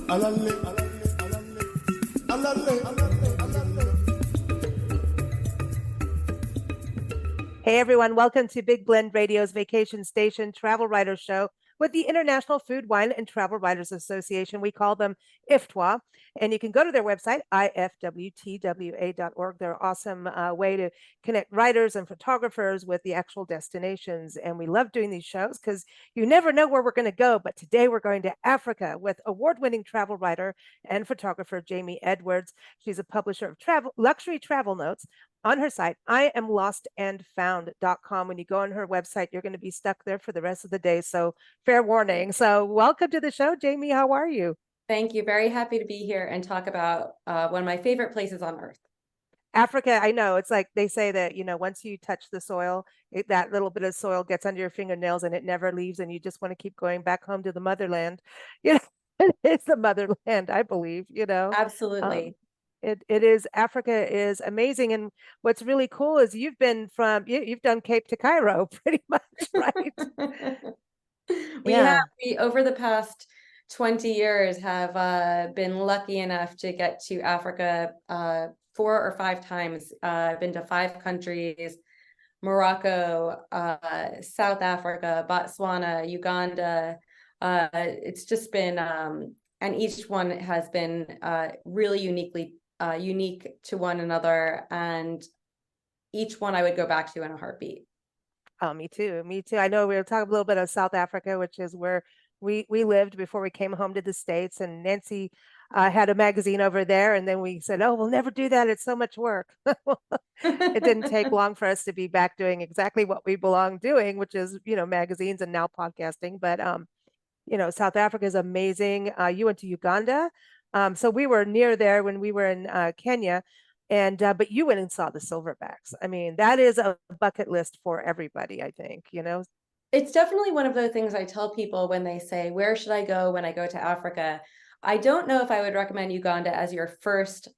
Alale, alale, alale, alale. Hey everyone, welcome to Big Blend Radio's Vacation Station Travel Writers Show with the International Food, Wine, and Travel Writers Association. We call them IFTWA, and you can go to their website, IFWTWA.org. They're an awesome way to connect writers and photographers with the actual destinations. And we love doing these shows because you never know where we're going to go. But today we're going to Africa with award-winning travel writer and photographer Jamie Edwards. She's a publisher of luxury travel notes on her site, IamLostAndFound.com. When you go on her website, you're going to be stuck there for the rest of the day. So fair warning. So welcome to the show, Jamie. How are you? Thank you. Very happy to be here and talk about one of my favorite places on earth. Africa, I know it's like they say that, once you touch the soil, that little bit of soil gets under your fingernails and it never leaves. And you just want to keep going back home to the motherland. It's the motherland, I believe, Absolutely. It is. Africa is amazing, and what's really cool is you've done Cape to Cairo pretty much, right? We over the past 20 years have been lucky enough to get to Africa 4 or 5 times. I've been to 5 countries: Morocco, South Africa, Botswana, Uganda. It's just been and each one has been really unique to one another, and each one I would go back to in a heartbeat. Oh, me too. Me too. I know we were talking a little bit of South Africa, which is where we lived before we came home to the States. And Nancy had a magazine over there, and then we said, "Oh, we'll never do that. It's so much work." It didn't take long for us to be back doing exactly what we belong doing, which is, magazines and now podcasting. But South Africa is amazing. You went to Uganda. So we were near there when we were in Kenya, and but you went and saw the silverbacks. I mean, that is a bucket list for everybody, I think, It's definitely one of the things I tell people when they say, "Where should I go when I go to Africa?" I don't know if I would recommend Uganda as your first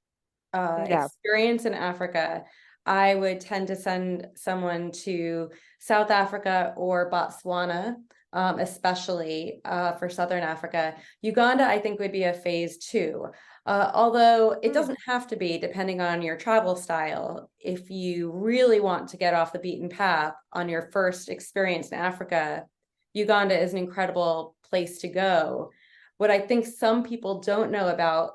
Yeah. experience in Africa. I would tend to send someone to South Africa or Botswana, especially for Southern Africa. Uganda, I think, would be a phase 2. Although it doesn't have to be, depending on your travel style. If you really want to get off the beaten path on your first experience in Africa, Uganda is an incredible place to go. What I think some people don't know about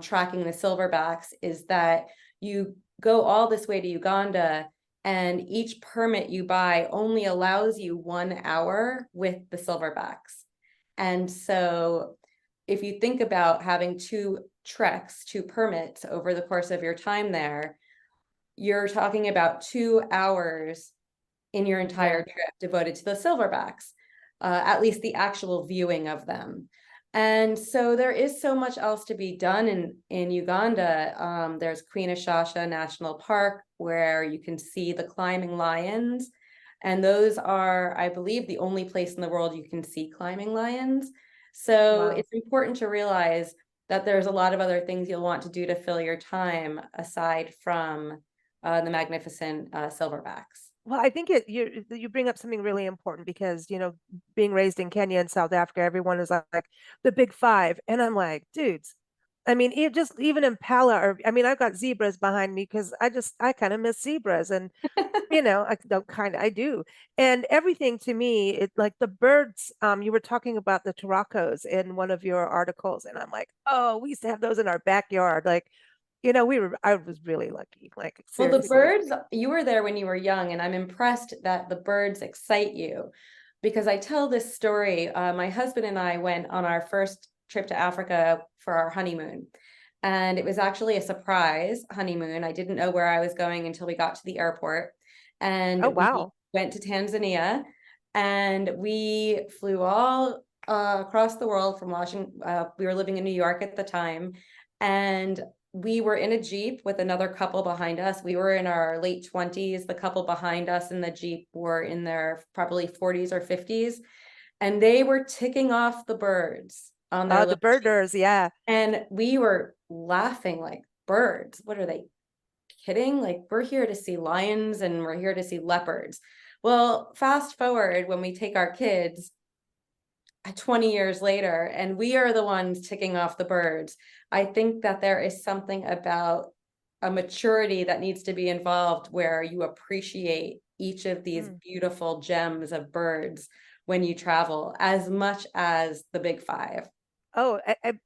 tracking the silverbacks is that you go all this way to Uganda, and each permit you buy only allows you 1 hour with the silverbacks. And so if you think about having 2 treks, 2 permits over the course of your time there, you're talking about 2 hours in your entire trip devoted to the silverbacks, at least the actual viewing of them. And so there is so much else to be done in Uganda. There's Queen Ashasha National Park, where you can see the climbing lions. And those are, I believe, the only place in the world you can see climbing lions. So Wow. it's important to realize that there's a lot of other things you'll want to do to fill your time aside from the magnificent silverbacks. Well, I think you bring up something really important because, being raised in Kenya and South Africa, everyone is like the big 5. And I'm like, dudes, I mean, even Impala, or I mean, I've got zebras behind me because I kind of miss zebras. And I don't I do. And everything to me, it like the birds, you were talking about the turacos in one of your articles, and I'm like, oh, we used to have those in our backyard. Like, I was really lucky. Like, Well, the seriously. birds, you were there when you were young, and I'm impressed that the birds excite you, because I tell this story. My husband and I went on our first trip to Africa for our honeymoon, and it was actually a surprise honeymoon. I didn't know where I was going until we got to the airport, and Oh, we wow. went to Tanzania, and we flew all across the world from Washington. We were living in New York at the time, and we were in a Jeep with another couple behind us. We were in our late 20s. The couple behind us in the Jeep were in their probably 40s or 50s. And they were ticking off the birds on their The little Jeep. birders, yeah. And we were laughing like, birds? What are they kidding? Like, we're here to see lions and we're here to see leopards. Well, fast forward when we take our kids, 20 years later, and we are the ones ticking off the birds. I think that there is something about a maturity that needs to be involved where you appreciate each of these Mm. beautiful gems of birds when you travel as much as the big five. Oh,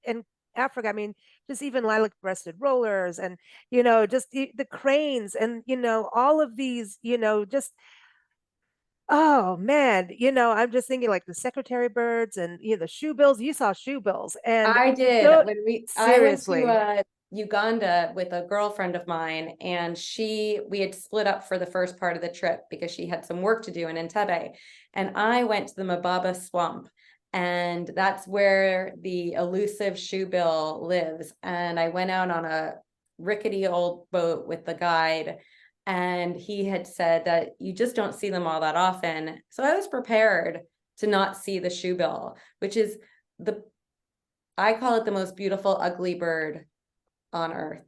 and Africa, I mean, just even lilac-breasted rollers and, just the cranes and, all of these, just, oh man, I'm just thinking like the secretary birds and, the shoebills. You saw shoebills and I did. so I went to seriously. Uganda with a girlfriend of mine, and we had split up for the first part of the trip because she had some work to do in Entebbe. And I went to the Mababa swamp, and that's where the elusive shoebill lives. And I went out on a rickety old boat with the guide, and he had said that you just don't see them all that often. So I was prepared to not see the shoebill, which is the I call it the most beautiful ugly bird on earth.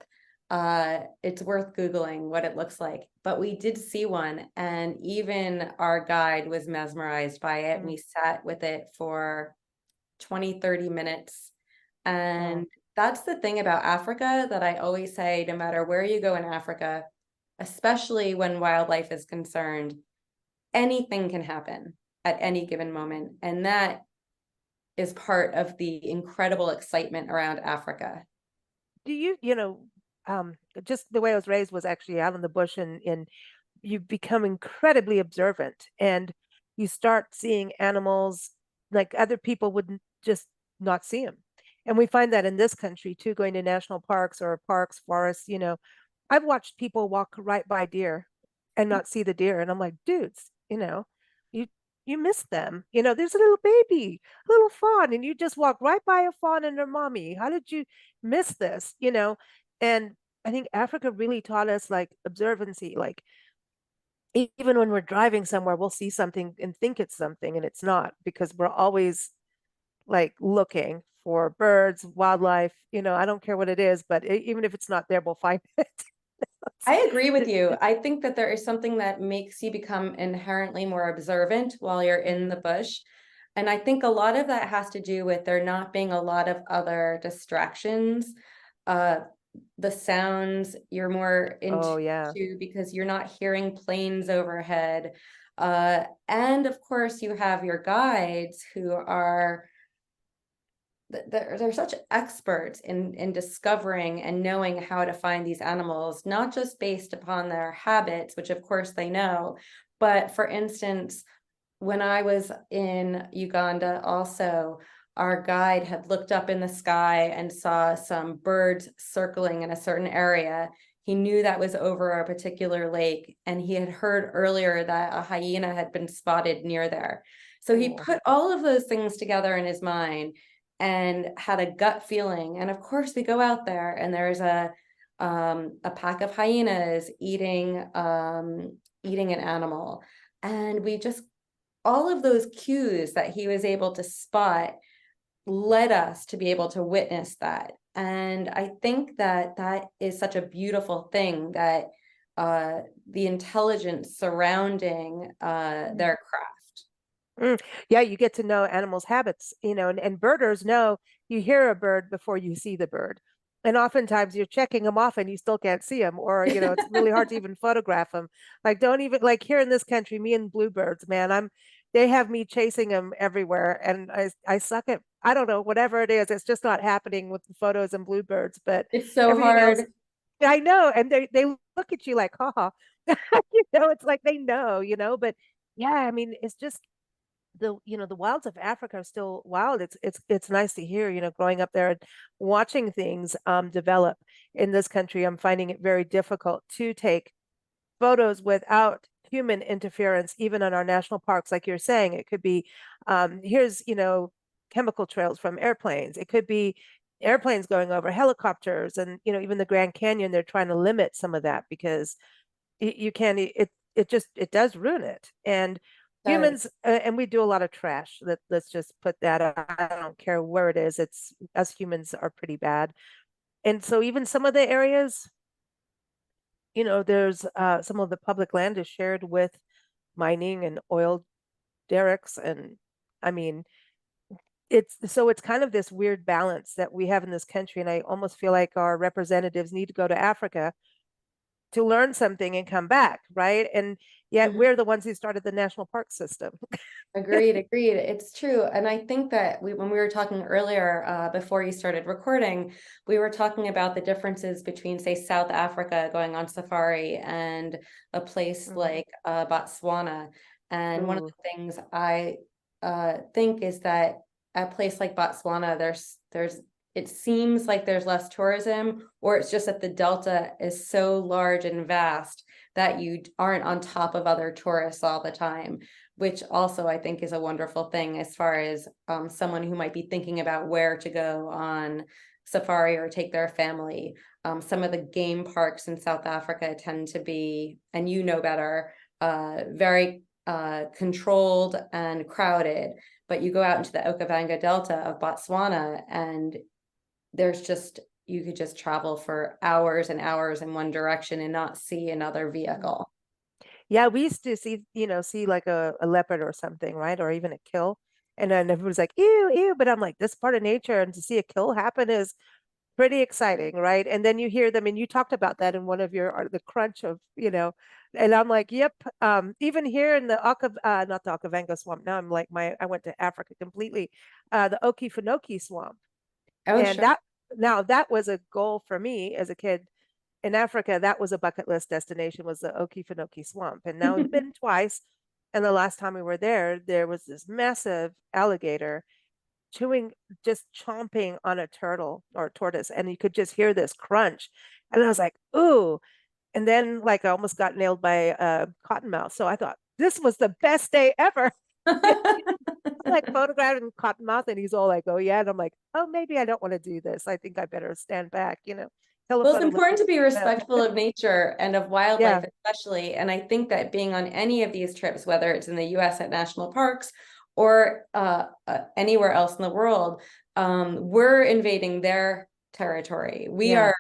It's worth Googling what it looks like. But we did see one, and even our guide was mesmerized by it. Mm, We sat with it for 20, 30 minutes. oh, And that's the thing about Africa that I always say, no matter where you go in Africa, especially when wildlife is concerned, anything can happen at any given moment. And that is part of the incredible excitement around Africa. do just the way I was raised was actually out in the bush and you become incredibly observant and you start seeing animals like other people wouldn't just not see them. And we find that in this country too, going to national parks or parks, forests, I've watched people walk right by deer and not see the deer. And I'm like, dudes, you you miss them. There's a little baby, a little fawn, and you just walk right by a fawn and their mommy. How did you miss this? And I think Africa really taught us like observancy, like even when we're driving somewhere, we'll see something and think it's something and it's not because we're always like looking for birds, wildlife, I don't care what it is, but even if it's not there, we'll find it. I agree with you. I think that there is something that makes you become inherently more observant while you're in the bush. And I think a lot of that has to do with there not being a lot of other distractions. Uh, the sounds you're more Oh, into yeah. because you're not hearing planes overhead. And of course, you have your guides who are they're such experts in discovering and knowing how to find these animals, not just based upon their habits, which of course they know, but for instance, when I was in Uganda also, our guide had looked up in the sky and saw some birds circling in a certain area. He knew that was over a particular lake, and he had heard earlier that a hyena had been spotted near there. So he Oh, put all of those things together in his mind and had a gut feeling. And of course, we go out there, and there's a pack of hyenas eating an animal, and we just all of those cues that he was able to spot led us to be able to witness that. And I think that that is such a beautiful thing that the intelligence surrounding mm, their craft. mm. Yeah, you get to know animals' habits, and birders know you hear a bird before you see the bird. And oftentimes you're checking them off and you still can't see them, or, it's really hard to even photograph them. Like, don't even, like here in this country, me and bluebirds, man, they have me chasing them everywhere. And I suck at, I don't know, whatever it is, it's just not happening with the photos and bluebirds, but It's so everything else, hard. I know. And they look at you like, haha, it's like they know, but yeah, I mean, it's just, the wilds of Africa are still wild. It's nice to hear, growing up there and watching things develop in this country. I'm finding it very difficult to take photos without human interference, even in our national parks. Like you're saying, it could be here's, chemical trails from airplanes. It could be airplanes going over helicopters and, even the Grand Canyon, they're trying to limit some of that because you can't it does ruin it and Does. humans and we do a lot of trash. Let's just put that out. I don't care where it is, it's us humans are pretty bad. And so even some of the areas, there's some of the public land is shared with mining and oil derricks and I mean it's kind of this weird balance that we have in this country, and I almost feel like our representatives need to go to Africa to learn something and come back, right? And yet Mhm. we're the ones who started the national park system. Agreed, agreed. It's true. And I think that when we were talking earlier, before you started recording, we were talking about the differences between, say, South Africa going on safari and a place Mm. like Botswana. And one of Ooh. the things I think is that a place like Botswana, it seems like there's less tourism, or it's just that the delta is so large and vast that you aren't on top of other tourists all the time, which also I think is a wonderful thing as far as someone who might be thinking about where to go on safari or take their family. Some of the game parks in South Africa tend to be, and you know better, very controlled and crowded. But you go out into the Okavango Delta of Botswana, and you could just travel for hours and hours in one direction and not see another vehicle. Yeah, we used to see like a leopard or something, right? Or even a kill. And then everyone's like, ew, ew. But I'm like, this part of nature, and to see a kill happen is pretty exciting, right? And then you hear them, and you talked about that in one of the crunch of, and I'm like, yep. Even here in the not the Okavango swamp. Now I'm like I went to Africa completely, the Okefenokee swamp. Oh, And sure. that was a goal for me as a kid in Africa. That was a bucket list destination, was the Okefenokee swamp. And now we've been twice. And the last time we were there was this massive alligator chewing, just chomping on a turtle or a tortoise. And you could just hear this crunch. And I was like, ooh. And then like I almost got nailed by a cottonmouth. So I thought this was the best day ever. Like photographing Cottonmouth, and he's all like, "Oh yeah," and I'm like, "Oh, maybe I don't want to do this. I think I better stand back." Well, it's Telephoto. important to be respectful of nature and of wildlife, Yeah. especially. And I think that being on any of these trips, whether it's in the US at national parks or anywhere else in the world, we're invading their territory. Yeah.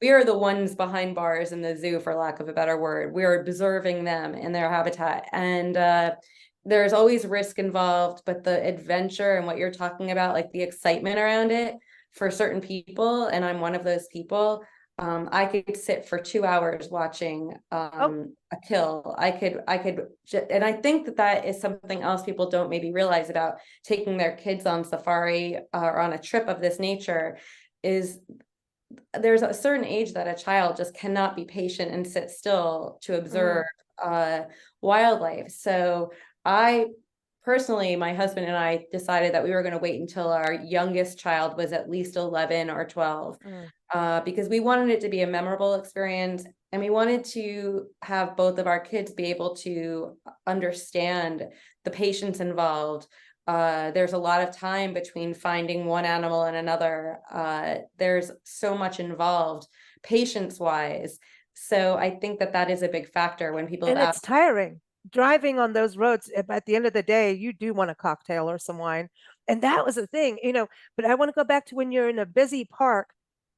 We are the ones behind bars in the zoo, for lack of a better word. We are observing them in their habitat. And there's always risk involved, but the adventure and what you're talking about, like the excitement around it for certain people, and I'm one of those people. I could sit for 2 hours watching Oh, a kill. And I think that that is something else people don't maybe realize about taking their kids on safari or on a trip of this nature is there's a certain age that a child just cannot be patient and sit still to observe mm, uh, wildlife. So I personally, my husband and I decided that we were going to wait until our youngest child was at least 11 or 12, mm. because we wanted it to be a memorable experience, and we wanted to have both of our kids be able to understand the patience involved. There's a lot of time between finding one animal and another. There's so much involved patience wise. So I think that that is a big factor when people have And it's asked. tiring driving on those roads. At the end of the day, you do want a cocktail or some wine. And that was the thing. But I want to go back to when you're in a busy park.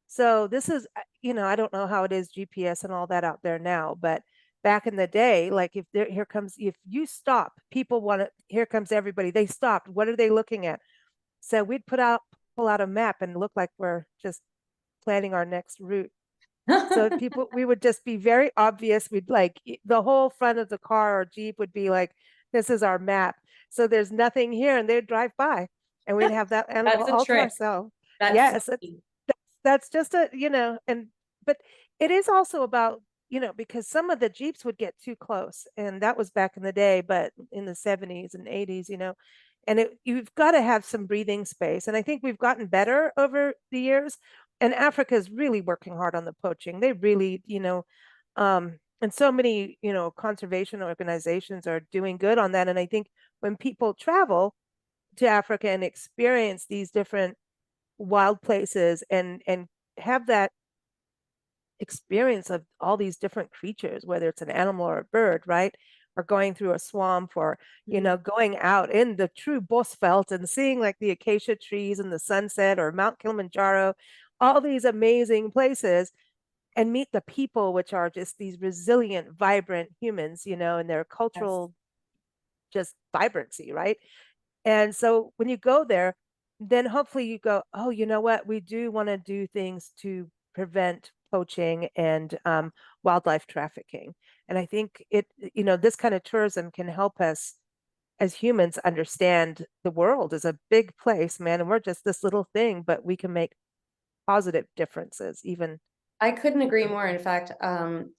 So this is, I don't know how it is GPS and all that out there now, but back in the day, like if you stop, people want to, here comes everybody. They stopped. What are they looking at? So we'd pull out a map and look like we're just planning our next route. So we would just be very obvious. We'd like the whole front of the car or Jeep would be like, this is our map. So there's nothing here. And they'd drive by and we'd have that animal That's a all to trick. ourselves. That's so Yes, that's just but it is also about, because some of the Jeeps would get too close. And that was back in the day, but in the 70s and 80s, and you've got to have some breathing space. And I think we've gotten better over the years. And Africa is really working hard on the poaching. They really, and so many, conservation organizations are doing good on that. And I think when people travel to Africa and experience these different wild places and have that experience of all these different creatures, whether it's an animal or a bird, right? Or going through a swamp or, going out in the true Bosveld and seeing like the acacia trees and the sunset or Mount Kilimanjaro, all these amazing places, and meet the people, which are just these resilient, vibrant humans, and their yes. cultural just vibrancy, right? And so when you go there, then hopefully you go, oh, you know what? We do want to do things to prevent poaching and wildlife trafficking. And I think this kind of tourism can help us as humans understand the world is a big place, man, and we're just this little thing, but we can make positive differences, even. I couldn't agree more. In fact,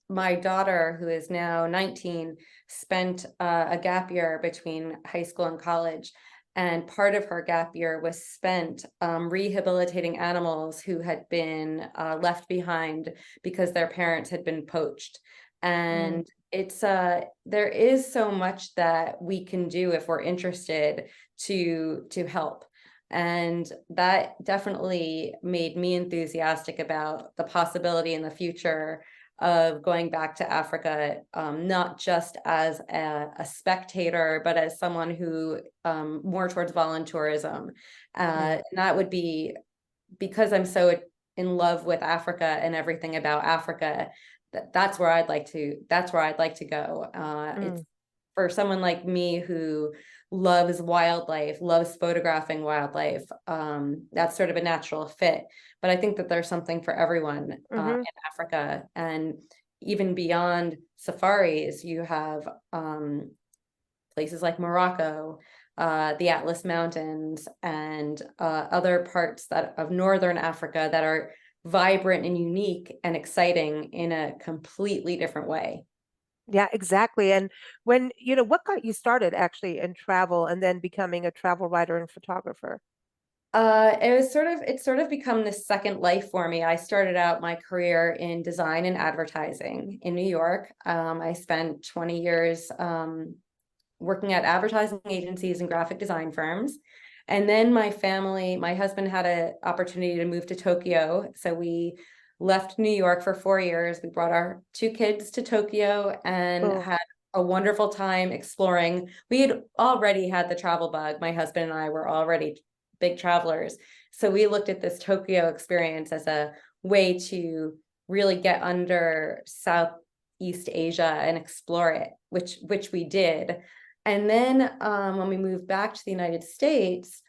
my daughter, who is now 19, spent a gap year between high school and college. And part of her gap year was spent rehabilitating animals who had been left behind because their parents had been poached. Mm, And it's there is so much that we can do if we're interested to help. And that definitely made me enthusiastic about the possibility in the future of going back to Africa, not just as a spectator, but as someone who more towards volunteerism. mm, And that would be because I'm so in love with Africa and everything about Africa. That's where I'd like to go. It's mm. for someone like me who loves wildlife, loves photographing wildlife, that's sort of a natural fit. But I think that there's something for everyone Hmm. in Africa. And even beyond safaris, you have places like Morocco, the Atlas Mountains, and other parts of northern Africa that are vibrant and unique and exciting in a completely different way. Yeah, exactly. And what got you started actually in travel and then becoming a travel writer and photographer? It's sort of become this second life for me. I started out my career in design and advertising in New York. I spent 20 years working at advertising agencies and graphic design firms. And then my husband had an opportunity to move to Tokyo. So we left New York for 4 years. We brought our two kids to Tokyo and Oh, had a wonderful time exploring. We had already had the travel bug. My husband and I were already big travelers. So we looked at this Tokyo experience as a way to really get under Southeast Asia and explore it, which we did. And then when we moved back to the United States,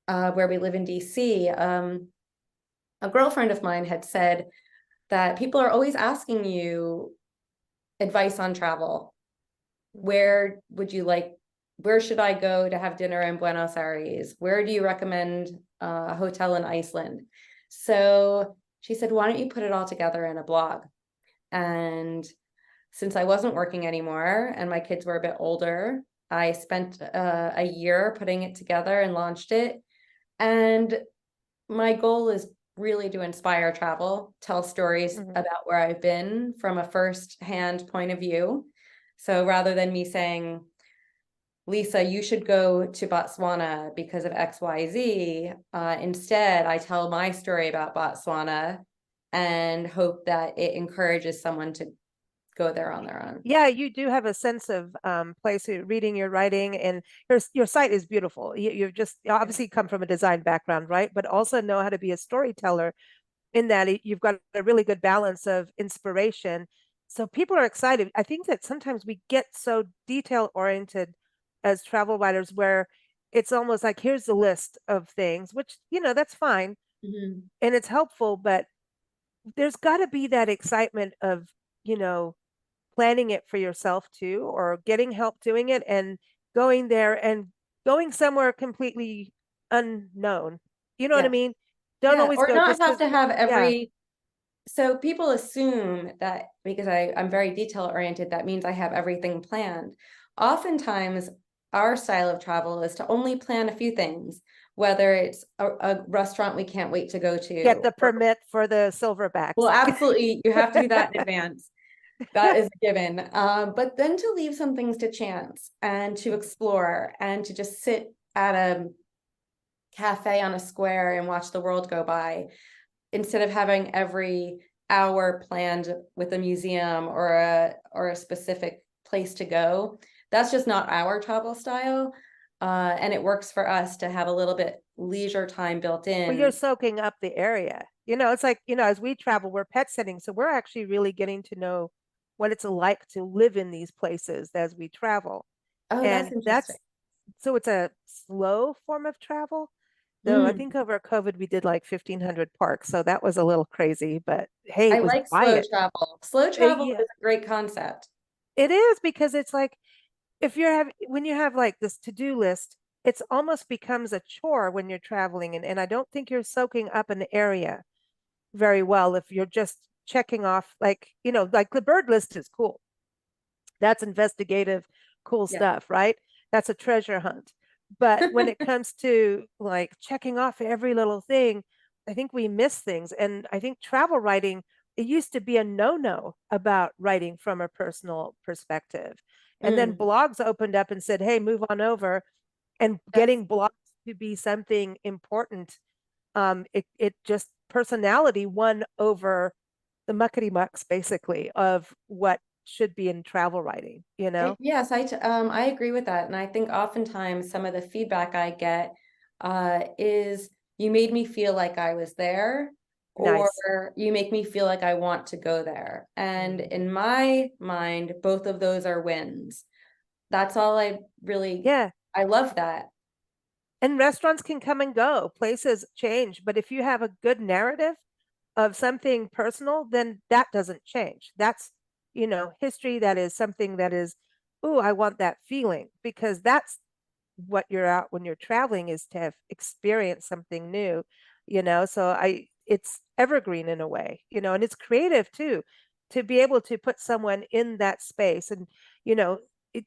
where we live in DC, a girlfriend of mine had said that people are always asking you advice on travel. Where would you like, where should I go to have dinner in Buenos Aires? Where do you recommend a hotel in Iceland? So she said, why don't you put it all together in a blog? And since I wasn't working anymore and my kids were a bit older, I spent a year putting it together and launched it. And my goal is really to inspire travel, tell stories mhm. about where I've been from a first-hand point of view. So rather than me saying, Lisa, you should go to Botswana because of XYZ, instead, I tell my story about Botswana and hope that it encourages someone to go there on their own. Yeah, you do have a sense of place, reading your writing, and your site is beautiful. You've just obviously come from a design background, right? But also know how to be a storyteller in that you've got a really good balance of inspiration. So people are excited. I think that sometimes we get so detail oriented as travel writers where it's almost like here's the list of things, which, that's fine Mhm. and it's helpful, but there's got to be that excitement of, you know, planning it for yourself too, or getting help doing it and going there and going somewhere completely unknown. You know what I Yeah. mean? Don't Yeah. always Or go not just have because, to have yeah, every, so people assume that because I'm very detail oriented, that means I have everything planned. Oftentimes, our style of travel is to only plan a few things, whether it's a restaurant we can't wait to go get to, the or, permit for the well, silverbacks. absolutely, you have to do that in advance. That is a given. But then to leave some things to chance and to explore and to just sit at a cafe on a square and watch the world go by instead of having every hour planned with a museum or a specific place to go. That's just not our travel style. And it works for us to have a little bit leisure time built Well, you're in. soaking up the area. It's like, as we travel, we're pet sitting. So we're actually really getting to know what it's like to live in these places as we travel. Oh, that's And interesting. so it's a slow form of travel. Though I Mm. think over COVID we did like 1,500 parks, so that was a little crazy, but hey, I it was like slow quiet. travel. Slow travel Yeah, is a great concept. it is because it's like if you're having when you have like this to-do list, it's almost becomes a chore when you're traveling, and I don't think you're soaking up an area very well if you're just checking off like, like the bird list is cool. That's investigative, cool Yeah. stuff, right? That's a treasure hunt. But when it comes to like checking off every little thing, I think we miss things. And I think travel writing, it used to be a no-no about writing from a personal perspective. And then Mm. blogs opened up and said, hey, move on over. And Yes. getting blogs to be something important, it just personality won over the muckety mucks basically of what should be in travel writing, you know? Yes, I agree with that. And I think oftentimes some of the feedback I get is you made me feel like I was there, or Nice. you make me feel like I want to go there. And Mm. in my mind, both of those are wins. That's all Yeah. I love that. And restaurants can come and go, places change, but if you have a good narrative of something personal, then that doesn't change. That's, history that is something that is, oh, I want that feeling because that's what you're out when you're traveling is to have experienced something new, so it's evergreen in a way, and it's creative too, to be able to put someone in that space. And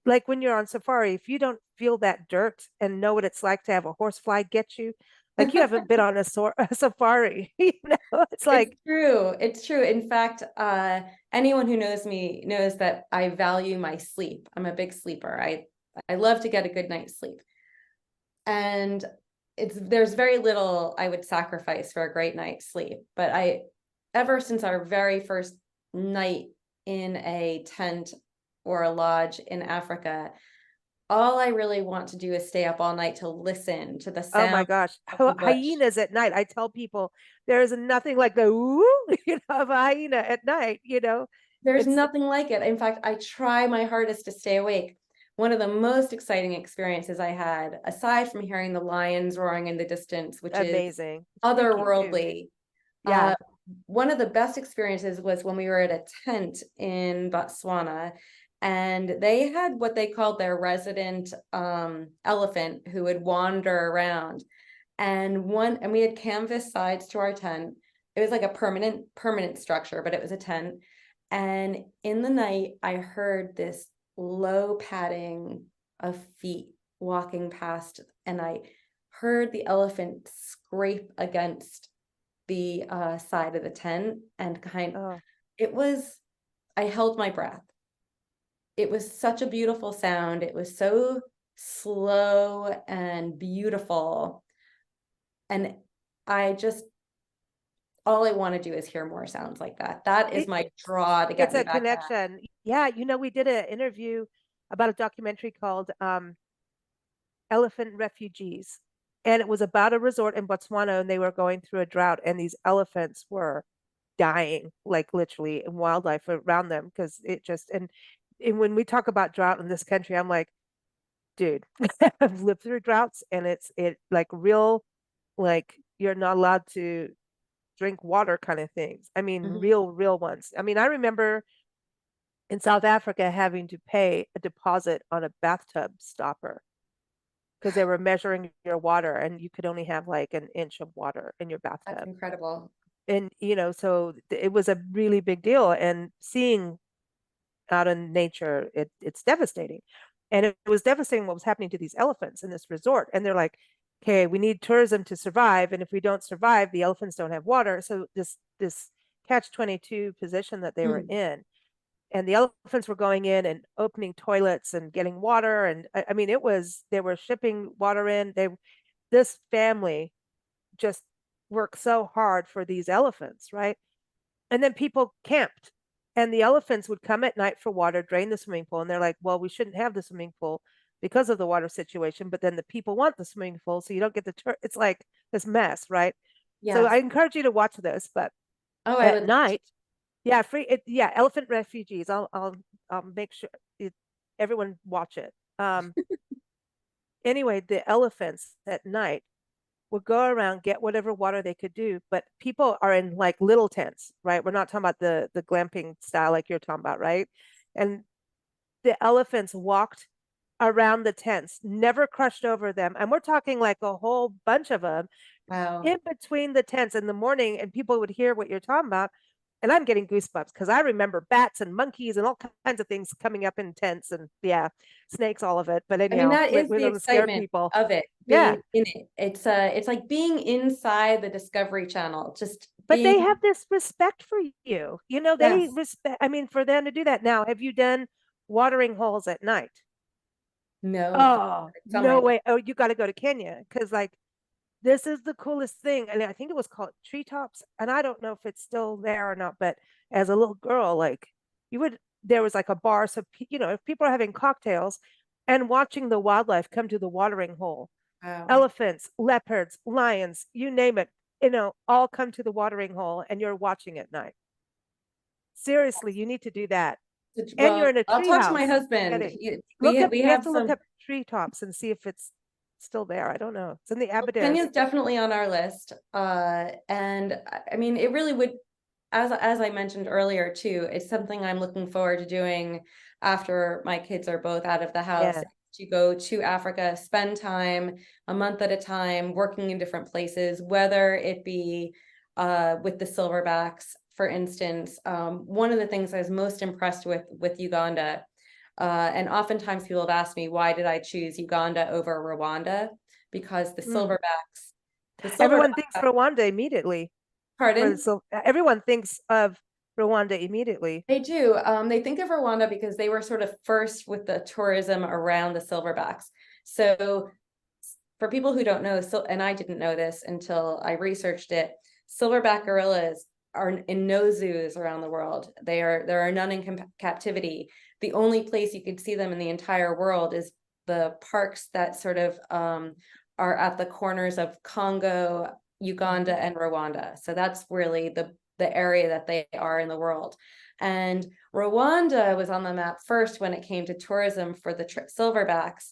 like when you're on safari, if you don't feel that dirt and know what it's like to have a horsefly get you, like you haven't been on a safari. It's It's like true. It's true. In fact, anyone who knows me knows that I value my sleep. I'm a big sleeper. I love to get a good night's sleep. And there's very little I would sacrifice for a great night's sleep. But ever since our very first night in a tent or a lodge in Africa, all I really want to do is stay up all night to listen to the oh my sound gosh, of the bush. hyenas at night. I tell people there is nothing like the woo, of a hyena at night. There's It's nothing like it. In fact, I try my hardest to stay awake. One of the most exciting experiences I had, aside from hearing the lions roaring in the distance, which is amazing. It's freaky too. otherworldly, Yeah. one of the best experiences was when we were at a tent in Botswana, and they had what they called their resident elephant who would wander around. And we had canvas sides to our tent. It was like a permanent structure, but it was a tent. And in the night, I heard this low padding of feet walking past, and I heard the elephant scrape against the side of the tent, and Oh, it was, I held my breath. It was such a beautiful sound. It was so slow and beautiful. And I just, all I want to do is hear more sounds like that. That is it, my draw to get it's me a back. connection. Yeah, we did an interview about a documentary called Elephant Refugees. And it was about a resort in Botswana, and they were going through a drought, and these elephants were dying, like literally, and wildlife around them because it just and when we talk about drought in this country, I'm like, dude, I've lived through droughts, and it like real, like you're not allowed to drink water kind of things. I mean, Mhm. real ones. I mean, I remember in South Africa having to pay a deposit on a bathtub stopper because they were measuring your water and you could only have like an inch of water in your That's bathtub. incredible. And, so it was a really big deal. And seeing out in nature, it's devastating. And it was devastating what was happening to these elephants in this resort. And they're like, okay, we need tourism to survive. And if we don't survive, the elephants don't have water. So this catch 22 position that they were Mm. in, and the elephants were going in and opening toilets and getting water. And I mean, they were shipping water in. This family just worked so hard for these elephants, right? And then people camped, and the elephants would come at night for water, drain the swimming pool. And they're like, well, we shouldn't have the swimming pool because of the water situation. But then the people want the swimming pool, so you don't get it's like this mess, right? So I Yes. encourage you to watch this, but Oh, I at would love to. night, yeah, yeah, elephant refugees. I'll make sure everyone watch it. Anyway, the elephants at night would go around, get whatever water they could do. But people are in like little tents, right? We're not talking about the glamping style like you're talking about, right? And the elephants walked around the tents, never crushed over them. And we're talking like a whole bunch of them Wow. in between the tents in the morning, and people would hear what you're talking about. And I'm getting goosebumps because I remember bats and monkeys and all kinds of things coming up in tents and yeah, snakes, all of it. But I mean, anyhow, that is we're the going to scare excitement people. of it, Yeah. being in it. It's like being inside the Discovery Channel, just But they being, have this respect for you. You know, they yes, respect, I mean, for them to do that. Now, have you done watering holes at night? no, Oh, it's on my no list. way. Oh, you got to go to Kenya because, like, this is the coolest thing. And I think it was called Treetops. And I don't know if it's still there or not, but as a little girl, like, there was like a bar. So, you know, if people are having cocktails and watching the wildlife come to the watering hole, Wow. elephants, leopards, lions, you name it, you know, all come to the watering hole and you're watching at night. Seriously, you need to do that. And you're Well, in a I'll tree talk to my house. husband. Kidding. Look up, We we have have to look some. up treetops and see if it's still there. I don't know. It's in the Well, Aberdares. Kenya's definitely on our list. And I mean, it really would, as I mentioned earlier too, it's something I'm looking forward to doing after my kids are both out of the house, Yeah. to go to Africa, spend time a month at a time working in different places, whether it be with the silverbacks, for instance. One of the things I was most impressed with Uganda, and oftentimes people have asked me, why did I choose Uganda over Rwanda? Because Mm. the Everyone thinks silverback, Rwanda immediately. pardon? So everyone thinks of Rwanda immediately. They do. They think of Rwanda because they were sort of first with the tourism around the silverbacks. So for people who don't know, so, and I didn't know this until I researched it, silverback gorillas are in no zoos around the world. There are none in captivity. The only place you could see them in the entire world is the parks that sort of are at the corners of Congo, Uganda, Mhm. and Rwanda. So that's really the area that they are in the world. And Rwanda was on the map first when it came to tourism for the silverbacks.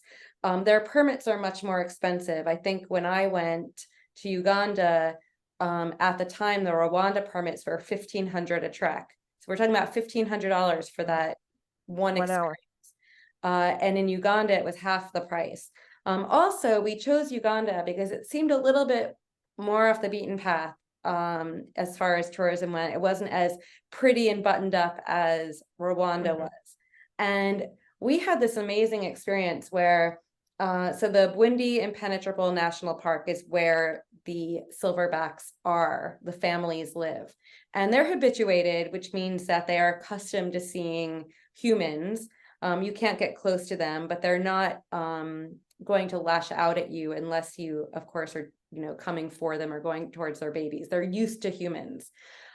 Their permits are much more expensive. I think when I went to Uganda, at the time, the Rwanda permits were $1,500 a trek. So we're talking about $1,500 for that one 1 hour. experience. And in Uganda, it was half the price. Also, we chose Uganda because it seemed a little bit more off the beaten path as far as tourism went. It wasn't as pretty and buttoned up as Rwanda Mhm. was. And we had this amazing experience where, so the Bwindi Impenetrable National Park is where the silverbacks are, the families live. And they're habituated, which means that they are accustomed to seeing humans. You can't get close to them, but they're not going to lash out at you unless you, of course, are coming for them or going towards their babies. They're used to humans.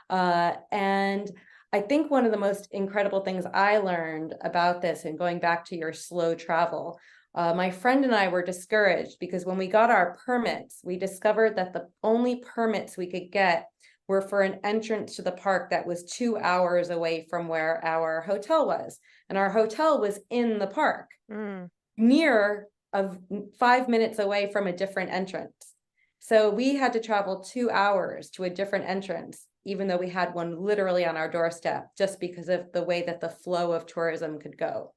And I think one of the most incredible things I learned about this, and going back to your slow travel, my friend and I were discouraged because when we got our permits, we discovered that the only permits we could get were for an entrance to the park that was 2 hours away from where our hotel was. And our hotel was in the park, Mm. near of 5 minutes away from a different entrance. So we had to travel 2 hours to a different entrance, even though we had one literally on our doorstep, just because of the way that the flow of tourism could go.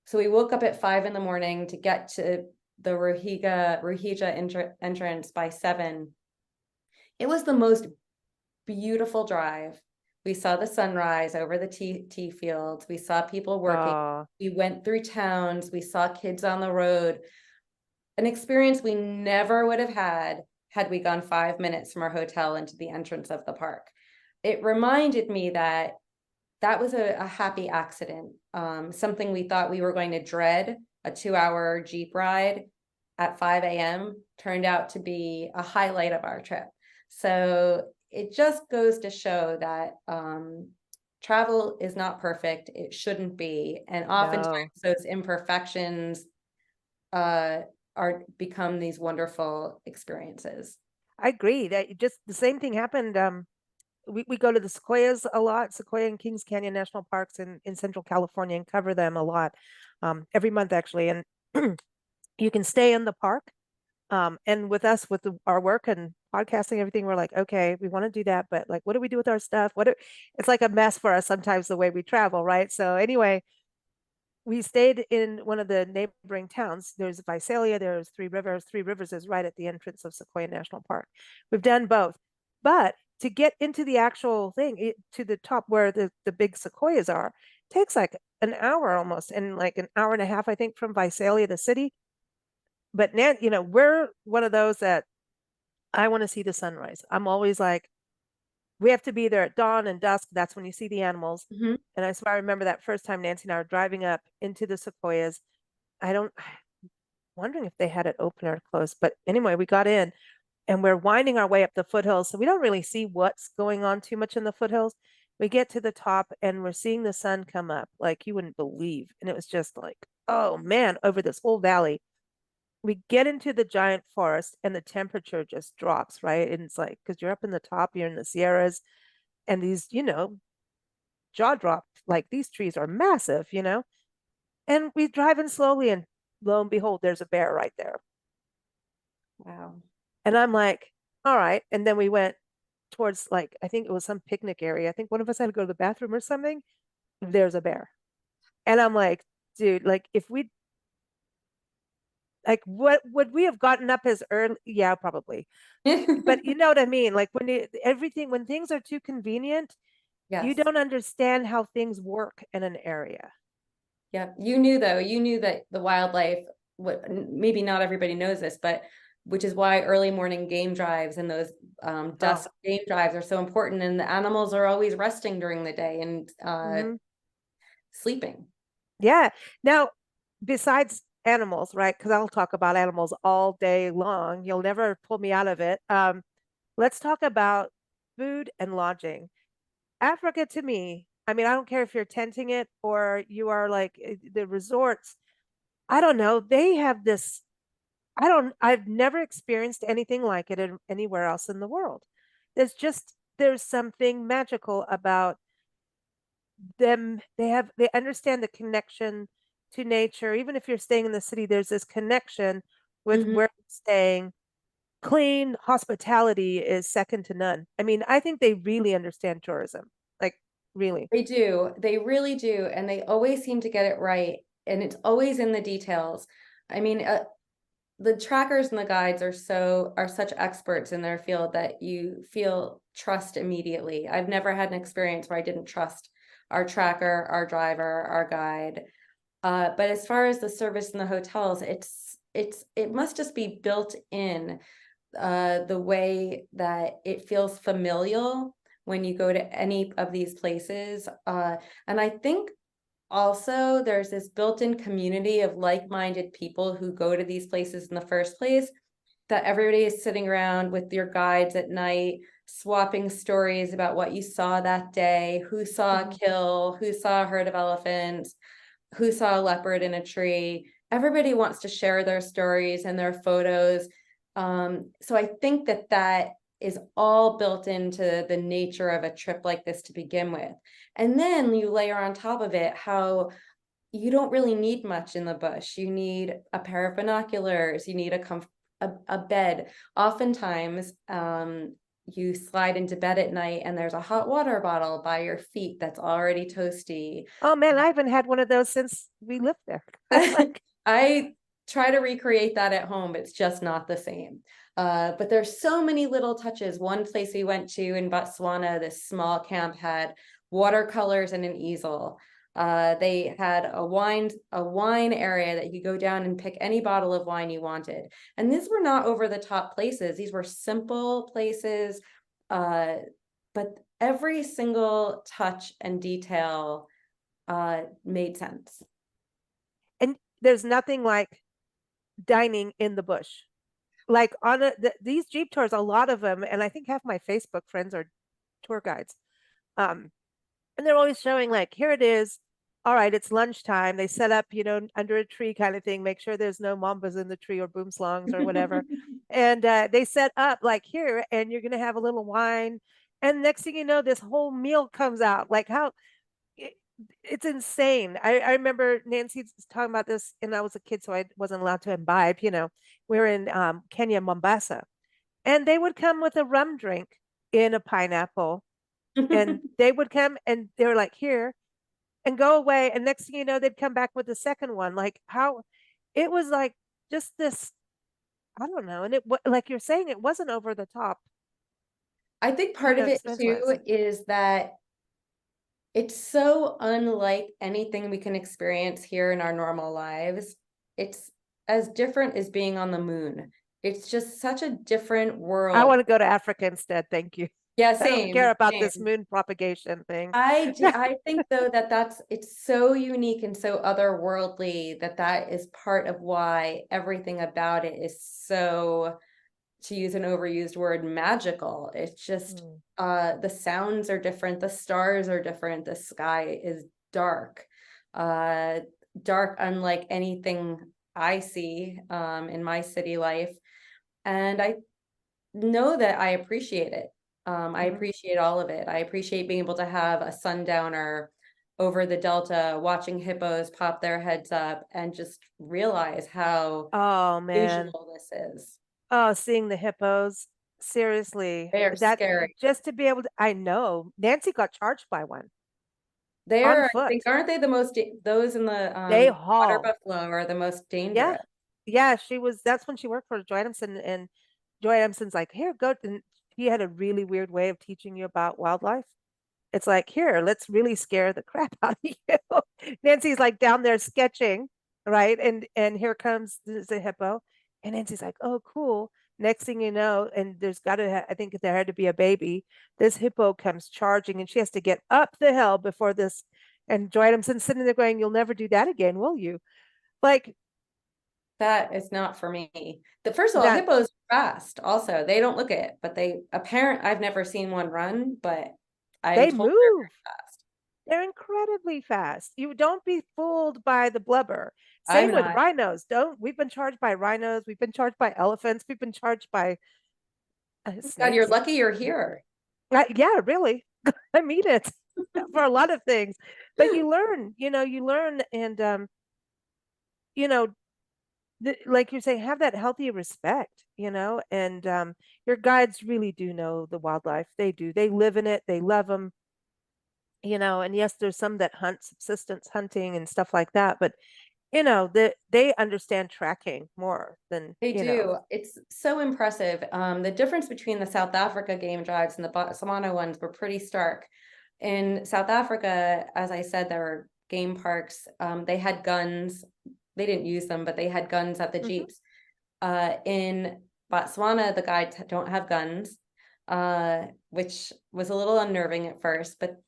So we woke up at 5 in the morning to get to the Ruhija entrance by 7. It was the most beautiful drive. We saw the sunrise over the tea fields. We saw people working. Oh, We went through towns. We saw kids on the road. An experience we never would have had we gone 5 minutes from our hotel into the entrance of the park. It reminded me that was a happy accident. Something we thought we were going to dread, a 2-hour Jeep ride at 5 a.m. turned out to be a highlight of our trip. So it just goes to show that travel is not perfect. It shouldn't be. And oftentimes no. those imperfections are become these wonderful experiences. I agree that just the same thing happened. We go to the Sequoias a lot, Sequoia and Kings Canyon National Parks in Central California, and cover them a lot, every month actually. And you can stay in the park And with us, with our work and podcasting, everything, we're like, okay, we want to do that, but like, what do we do with our stuff? It's like a mess for us sometimes the way we travel, right? So anyway, we stayed in one of the neighboring towns. There's Visalia, there's Three Rivers. Three Rivers is right at the entrance of Sequoia National Park. We've done both. But to get into the actual thing, to the top where the big sequoias are, takes like an hour almost, and like an hour and a half, I think, from Visalia, the city. But now, we're one of those that I want to see the sunrise. I'm always like, we have to be there at dawn and dusk. That's when you see the animals. Mhm. And I swear I remember that first time Nancy and I were driving up into the sequoias. I'm wondering if they had it open or closed. But anyway, we got in and we're winding our way up the foothills. So we don't really see what's going on too much in the foothills. We get to the top and we're seeing the sun come up like you wouldn't believe. And it was just like, oh man, over this whole valley. We get into the giant forest and the temperature just drops, right? And it's like, because you're up in the top, you're in the Sierras, and these, jaw drop, like these trees are massive. And we driving slowly, and lo and behold, there's a bear right there. Wow. And I'm like, all right. And then we went towards, like, I think it was some picnic area. I think one of us had to go to the bathroom or something. There's a bear. And I'm like, dude, like, if we, like, what would we have gotten up as early? Yeah, probably. But you know what I mean? Like, when things are too convenient, you Yes. don't understand how things work in an area. Yeah. You knew though, you knew that the wildlife, maybe not everybody knows this, but which is why early morning game drives and those Oh, dusk game drives are so important. And the animals are always resting during the day and mhm. sleeping. Yeah. Now, besides animals, right? Because I'll talk about animals all day long. You'll never pull me out of it. Let's talk about food and lodging. Africa to me, I mean, I don't care if you're tenting it or you are like the resorts. I don't know. They have this, I've never experienced anything like it anywhere else in the world. There's something magical about them. They understand the connection to nature. Even if you're staying in the city, there's this connection with Mhm. where you're staying. Clean hospitality is second to none. I mean, I think they really understand tourism. Like, really. They do. They really do. And they always seem to get it right. And it's always in the details. I mean, the trackers and the guides are such experts in their field that you feel trust immediately. I've never had an experience where I didn't trust our tracker, our driver, our guide. But as far as the service in the hotels, it must just be built in the way that it feels familial when you go to any of these places. And I think also there's this built-in community of like-minded people who go to these places in the first place, that everybody is sitting around with your guides at night, swapping stories about what you saw that day, who saw a Mhm. kill, who saw a herd of elephants, who saw a leopard in a tree. Everybody wants to share their stories and their photos. So I think that is all built into the nature of a trip like this to begin with. And then you layer on top of it how you don't really need much in the bush. You need a pair of binoculars, you need a bed. Oftentimes, you slide into bed at night and there's a hot water bottle by your feet that's already toasty. Oh man, I haven't had one of those since we lived there. Like, I try to recreate that at home. It's just not the same. But there's so many little touches. One place we went to in Botswana, this small camp had watercolors and an easel. They had a wine area that you could go down and pick any bottle of wine you wanted. And these were not over the top places. These were simple places. But every single touch and detail made sense. and there's nothing like dining in the bush. Like these Jeep tours, a lot of them, and I think half my Facebook friends are tour guides. Um, and they're always showing like, here it is. All right, it's lunchtime. They set up, under a tree kind of thing, make sure there's no mambas in the tree or boomslangs or whatever. And they set up like here, and you're gonna have a little wine. And next thing you know, this whole meal comes out. Like it's insane. I remember Nancy talking about this, and I was a kid, so I wasn't allowed to imbibe. We were in Kenya, Mombasa, and they would come with a rum drink in a pineapple, and they would come and they were like, here, and go away. And next thing you know, they'd come back with the second one. Like how it was like just this, I don't know. And like you're saying, it wasn't over the top, I think part of it expense wise. too is that it's so unlike anything we can experience here in our normal lives. It's as different as being on the moon. It's just such a different I world. want to go to Africa instead. Thank you. Yeah, I don't care same, about this same. moon propagation thing. I think though that it's so unique and so otherworldly that that is part of why everything about it is so, to use an overused word, magical. It's just Mm. the sounds are different, the stars are different, the sky is dark. Uh Dark unlike anything I see in my city life. And I know that I appreciate it. I Mhm. appreciate all of it. I appreciate being able to have a sundowner over the Delta, watching hippos pop their heads up and just realize how Oh man. visual this is. Oh, seeing the hippos. Seriously. They are That scary. just to be able to, I know. Nancy got charged by one on They're, I think, foot. aren't they the most, those in the They water haul. buffalo are the most Yeah. dangerous. Yeah, that's when she worked for Joy Adamson, and Joy Adamson's like, here, go. And he had a really weird way of teaching you about wildlife. It's like, here, let's really scare the crap out of you. Nancy's like down there sketching, right? And here comes the hippo. And Nancy's like, oh, cool. Next thing you know, and there's got to, I think there had to be a baby. This hippo comes charging, and she has to get up the hill before this. And Joy Adamson's sitting there going, you'll never do that again, will you? Like That is not for me. The first of all, that hippos are fast. Also, they don't look it, but they apparent. I've never seen one run, but I'm they told they're move. very fast. They're incredibly fast. You don't be fooled by the blubber. I'm Same with not. rhinos. Don't We've been charged by rhinos, we've been charged by elephants, we've been charged by God, you're snakes. lucky you're here. Yeah, really. I mean it for a lot of things. But you learn and you know, like you're saying, have that healthy respect, and your guides really do know the wildlife. They do. They live in it. They love them. And yes, there's some that hunt subsistence hunting and stuff like that, but they understand tracking more than, They do. It's so impressive. The difference between the South Africa game drives and the Botswana ones were pretty stark. In South Africa, as I said, there were game parks. They had guns. They didn't use them, but they had guns at the hmm jeeps. In Botswana, the guides don't have guns, which was a little unnerving at first, but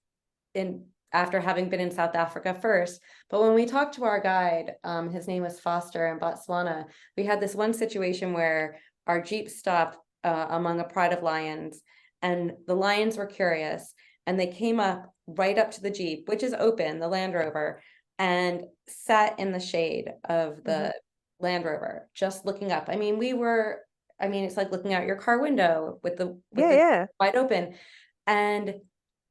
in after having been in South Africa first. But when we talked to our guide, his name was Foster in Botswana, we had this one situation where our Jeep stopped among a pride of lions, and the lions were curious, and they came up right up to the Jeep, which is open, the Land Rover, and sat in the shade of hmm the Land Rover, just looking up. I mean, it's like looking out your car window with Yeah, the yeah. wide open. And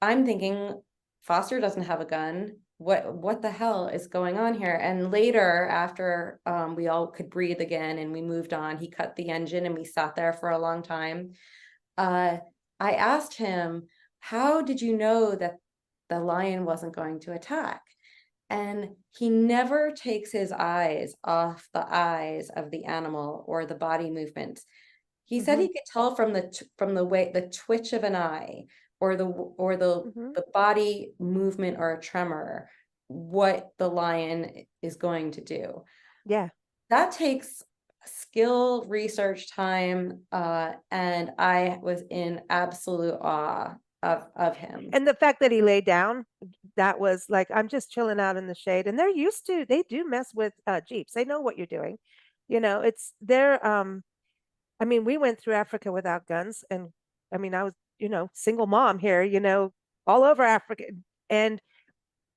I'm thinking, Foster doesn't have a gun. What the hell is going on here? And later, after we all could breathe again and we moved on, he cut the engine and we sat there for a long time. Uh, I asked him, how did you know that the lion wasn't going to attack? And he never takes his eyes off the eyes of the animal or the body movements. He said hmm he could tell from the way the twitch of an eye or hmm the body movement or a tremor what the lion is going to do. Yeah. That takes skill, research time, and I was in absolute awe of him. And the fact that he lay down, that was like, I'm just chilling out in the shade. And they do mess with Jeeps. They know what you're doing. I mean, we went through Africa without guns. And I mean, I was, single mom here, all over Africa. And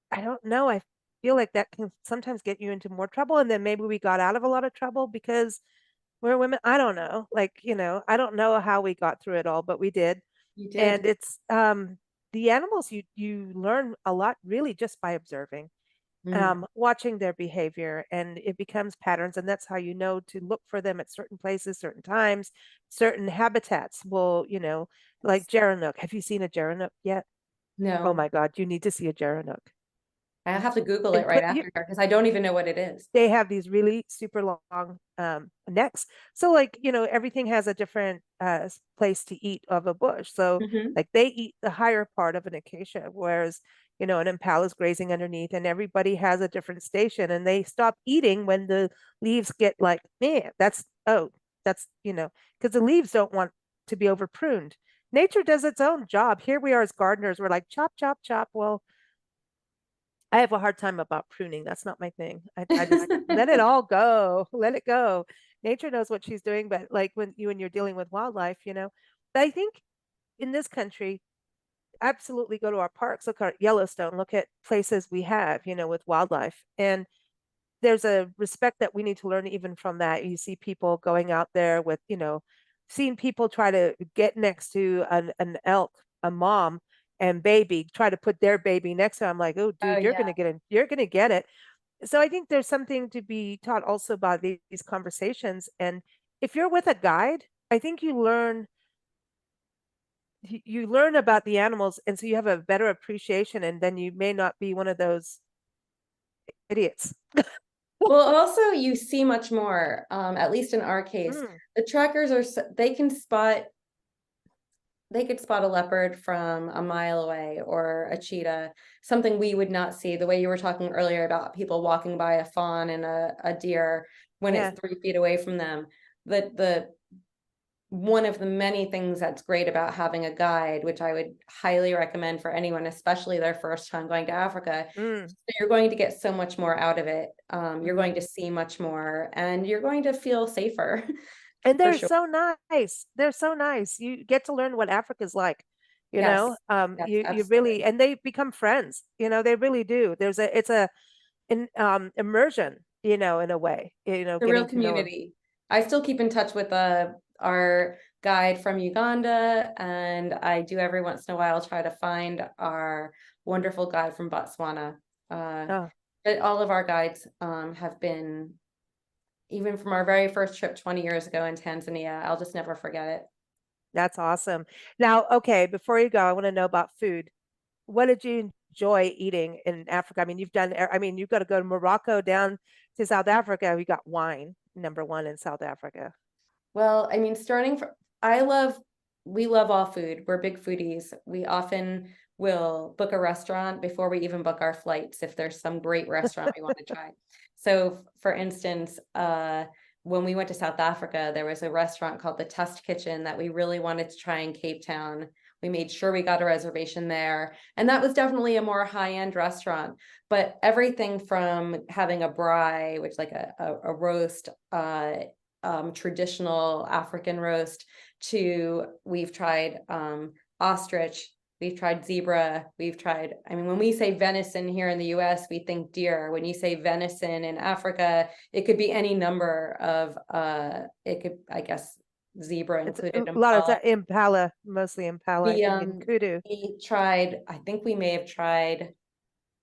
I don't know. I feel like that can sometimes get you into more trouble. And then maybe we got out of a lot of trouble because we're women. I don't know. Like, I don't know how we got through it all, but we did. You And did. it's the animals you learn a lot really just by observing, Mm, watching their behavior, and it becomes patterns, and that's how you know to look for them at certain places, certain times, certain habitats. Will, like yes. Gerenuk. Have you seen a Gerenuk yet? Oh No, my God, you need to see a Gerenuk. I have to Google it And right put you, after because I don't even know what it is. they have these really super long necks. So like, everything has a different place to eat of a bush. So Hmm. like they eat the higher part of an acacia, whereas an impala is grazing underneath, and everybody has a different station, and they stop eating when the leaves get like, man, that's because the leaves don't want to be over pruned. Nature does its own job. Here we are as gardeners, we're like chop, chop, chop. Well, I have a hard time about pruning. That's not my thing. I just let it all go. Let it go. Nature knows what she's doing, but like when you're dealing with wildlife, But I think in this country, absolutely go to our parks, look at Yellowstone, look at places we have, with wildlife. And there's a respect that we need to learn even from that. You see people going out there with, seeing people try to get next to an elk, a mom and baby, try to put their baby next to them. I'm like, oh, Oh dude, you're yeah. gonna get it. You're gonna get it. So I think there's something to be taught also about these conversations. And if you're with a guide, I think you learn about the animals, and so you have a better appreciation, and then you may not be one of those idiots. Well, also you see much more, at least in our case. Mm, The trackers they could spot a leopard from a mile away or a cheetah, something we would not see. The way you were talking earlier about people walking by a fawn and a deer when yeah. it's 3 feet away from them. The one of the many things that's great about having a guide, which I would highly recommend for anyone, especially their first time going to Africa, Mm, you're going to get so much more out of it. You're mhm. going to see much more and you're going to feel safer And for they're sure. so nice. They're so nice. You get to learn what Africa's like, Yes, yes, you really, absolutely. and they become friends, they really do. It's a immersion, in a way, The real getting to know them. community. I still keep in touch with our guide from Uganda, and I do every once in a while try to find our wonderful guide from Botswana. Uh, Oh, but all of our guides have been, even from our very first trip 20 years ago in Tanzania, I'll just never forget it. that's awesome. Now, okay, before you go, I want to know about food. What did you enjoy eating in Africa? I mean, you've got to go to Morocco, down to South Africa. We got wine, number one in South Africa. Well, I mean, we love all food. We're big foodies. We often will book a restaurant before we even book our flights if there's some great restaurant we want to try. So, for instance, when we went to South Africa, there was a restaurant called the Test Kitchen that we really wanted to try in Cape Town. We made sure we got a reservation there. And that was definitely a more high-end restaurant. But everything from having a braai, which like a roast, traditional African roast, to we've tried ostrich, we've tried zebra, we've tried, I mean, when we say venison here in the US, we think deer. When you say venison in Africa, it could be any number of it could, I guess, zebra It's included, a lot of impala. impala, mostly impala, I We think, and um kudu. we tried, I think we may have tried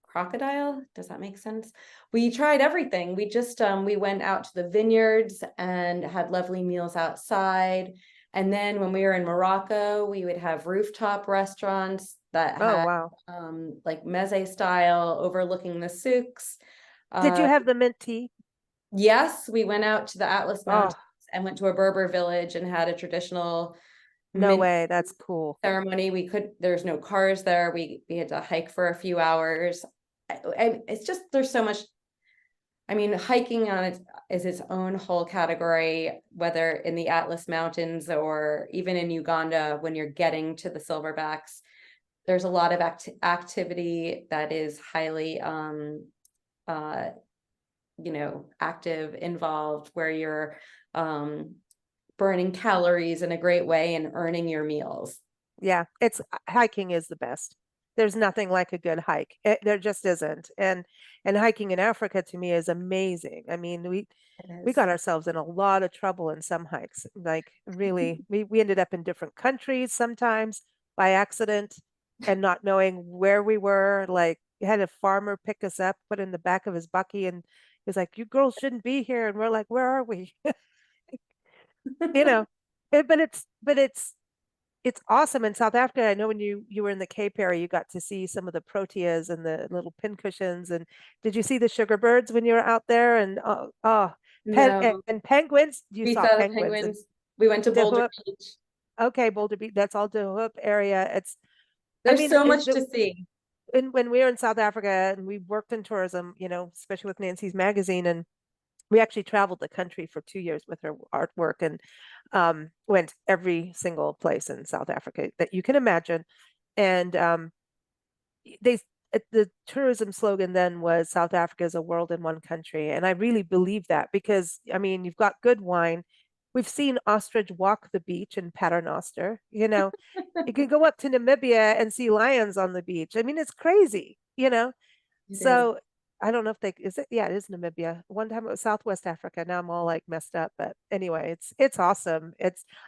crocodile. Does that make sense? We tried everything. We just we went out to the vineyards and had lovely meals outside. And then when we were in Morocco, we would have rooftop restaurants that Oh, had wow. like meze style overlooking the souks. Did you Uh, have the mint tea? yes, we went out to the Atlas Oh, Mountains and went to a Berber village and had a traditional no mint way. That's cool. ceremony. There's no cars there. We had to hike for a few hours. And it's just, there's so much. I mean, hiking on it is its own whole category, whether in the Atlas Mountains or even in Uganda, when you're getting to the silverbacks, there's a lot of activity that is highly, uh, active, involved, where you're um, burning calories in a great way and earning your meals. Yeah, it's hiking is the best. There's nothing like a good hike. There just isn't. And hiking in Africa to me is amazing. I mean, It we is. got ourselves in a lot of trouble in some hikes. Like really, we ended up in different countries sometimes by accident. and not knowing where we were. Like, we had a farmer pick us up, put in the back of his bucky, and he was like, "You girls shouldn't be here." And we're like, "Where are we?" You know, but it's awesome in South Africa. I know when you were in the Cape area, you got to see some of the proteas and the little pincushions. And did you see the sugar birds when you were out there? And No, and penguins? You we saw saw the penguins and penguins. We went to De Boulder Hoop. Beach. Okay, Boulder Beach. That's all De Hoop area. I There's mean, so much to see. when we were in South Africa and we worked in tourism, especially with Nancy's magazine, and we actually traveled the country for 2 years with her artwork and went every single place in South Africa that you can imagine. And they the tourism slogan then was South Africa is a world in one country. And I really believe that because I mean, you've got good wine. We've seen ostrich walk the beach in Paternoster. You can go up to Namibia and see lions on the beach. I mean, it's crazy. It is. So I don't know if is it? Yeah, it is Namibia. One time it was Southwest Africa. Now I'm all like messed up, but anyway, it's awesome.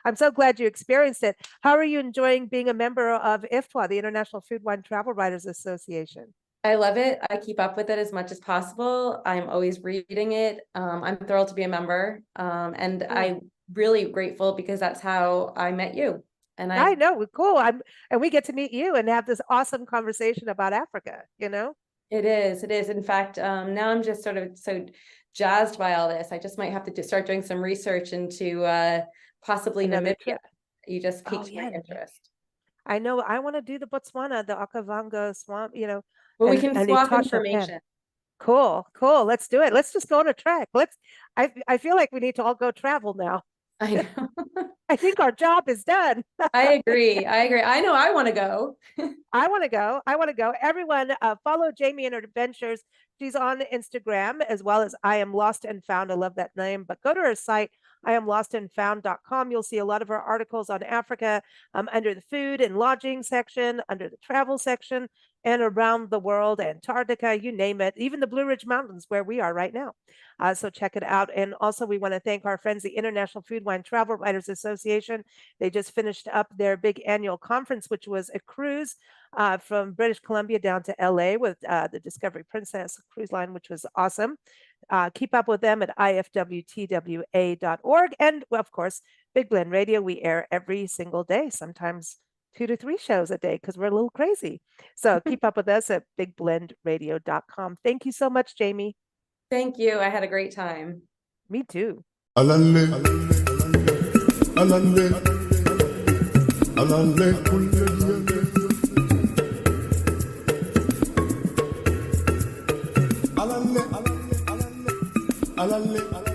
I'm so glad you experienced it. How are you enjoying being a member of IFWTWA, the International Food Wine Travel Writers Association? I love it. I keep up with it as much as possible. I'm always reading it. I'm thrilled to be a member. And Mm. I'm really grateful because that's how I met you. And I know, cool. And we get to meet you and have this awesome conversation about Africa. it is. It is. In fact, now I'm just sort of so jazzed by all this. I just might have to start doing some research into possibly Another Namibia. trip. You just Oh piqued my yeah, interest. I know. I want to do the Botswana, the Okavango swamp, Well, we and can and swap Etosha Pan. information. Cool, cool. Let's do it. Let's just go on a trek. I feel like we need to all go travel now. I know. I think our job is done. I agree. I agree. I know I want to go. I want to go. I want to go. Everyone, follow Jamie and her adventures. She's on Instagram as well as I Am Lost and Found. I love that name. But go to her site, IamLostandFound.com. You'll see a lot of her articles on Africa under the food and lodging section, under the travel section, and around the world, Antarctica, you name it, even the Blue Ridge Mountains where we are right now. So check it out. And also, we want to thank our friends, the International Food Wine Travel Writers Association. They just finished up their big annual conference, which was a cruise from British Columbia down to LA with the Discovery Princess cruise line, which was awesome. Keep up with them at IFWTWA.org. And of course, Big Blend Radio, we air every single day, sometimes 2 to 3 shows a day because we're a little crazy. So keep up with us at bigblendradio.com. Thank you so much, Jamie. Thank you. I had a great time. Me too. Alale, alale, alale, alale, alale, alale, alale.